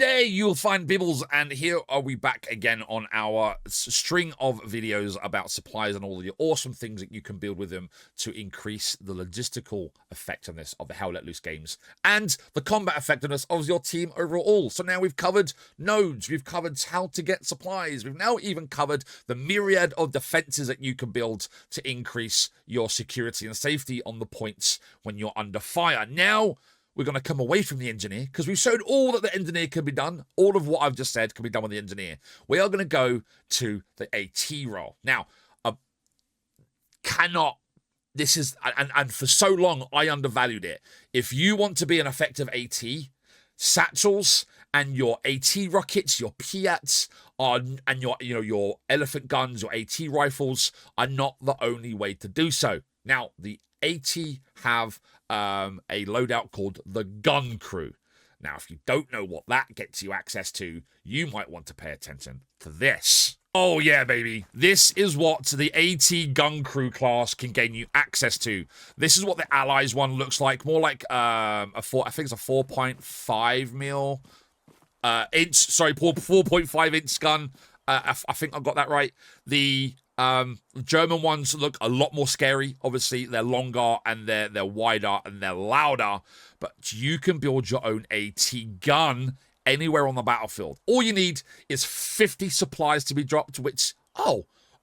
G'day, you'll find Bibbles, and here are we back again on our string of videos about supplies and all the awesome things that you can build with them to increase the logistical effectiveness of the Hell Let Loose games and the combat effectiveness of your team overall. So now we've covered nodes, we've covered how to get supplies, we've now even covered the myriad of defenses that you can build to increase your security and safety on the points when you're under fire. Now, we're going to come away from the engineer because we've showed all that the engineer can be done. All of what I've just said can be done with the engineer. We are going to go to the AT role. Now, this is, and for so long, I undervalued it. If you want to be an effective AT, satchels and your AT rockets, your Piats, and your elephant guns, your AT rifles are not the only way to do so. Now, the AT have a loadout called the Gun Crew. Now, if you don't know what that gets you access to, you might want to pay attention to this. Oh yeah, baby. This is what the AT Gun Crew class can gain you access to. This is what the Allies one looks like. More like I think it's a 4.5 mil inch. Sorry, 4.5 inch gun. I think I got that right. The German ones look a lot more scary. Obviously, they're longer and they're wider and they're louder. But you can build your own AT gun anywhere on the battlefield. All you need is 50 supplies to be dropped, which,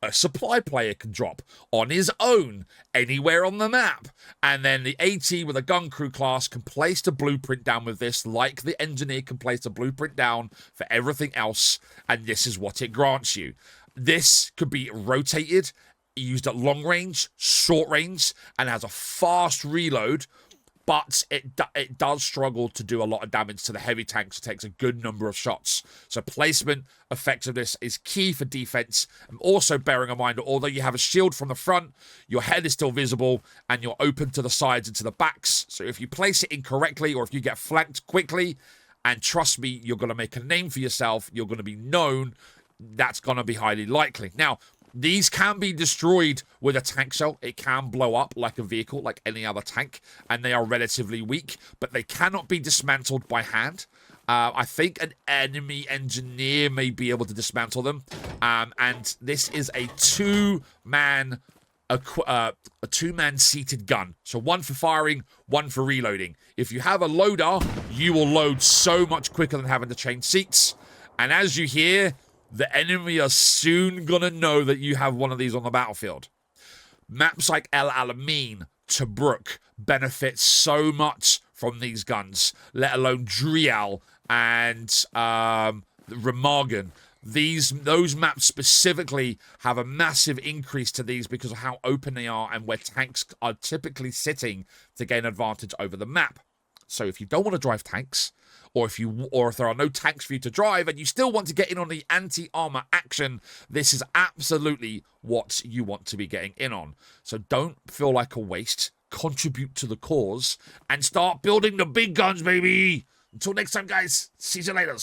a supply player can drop on his own anywhere on the map. And then the AT with a Gun Crew class can place the blueprint down with this, like the engineer can place the blueprint down for everything else. And this is what it grants you. This could be rotated, used at long range, short range, and has a fast reload, but it does struggle to do a lot of damage to the heavy tanks. It takes a good number of shots. So placement effectiveness is key for defense. And also bearing in mind that although you have a shield from the front, your head is still visible and you're open to the sides and to the backs. So if you place it incorrectly or if you get flanked quickly, and trust me, you're going to make a name for yourself, you're going to be known, that's going to be highly likely. Now, these can be destroyed with a tank shell. It can blow up like a vehicle, like any other tank, and they are relatively weak, but they cannot be dismantled by hand. I think an enemy engineer may be able to dismantle them, and this is a two-man seated gun. So one for firing, one for reloading. If you have a loader, you will load so much quicker than having to change seats. And as you hear, the enemy are soon gonna know that you have one of these on the battlefield. Maps like Ell Alamein, Tobruk benefit so much from these guns, let alone Drial and Remagen. Those maps specifically have a massive increase to these because of how open they are and where tanks are typically sitting to gain advantage over the map. So if you don't want to drive tanks, or if there are no tanks for you to drive and you still want to get in on the anti-armor action, this is absolutely what you want to be getting in on. So don't feel like a waste, contribute to the cause, and start building the big guns, baby! Until next time, guys, see you later.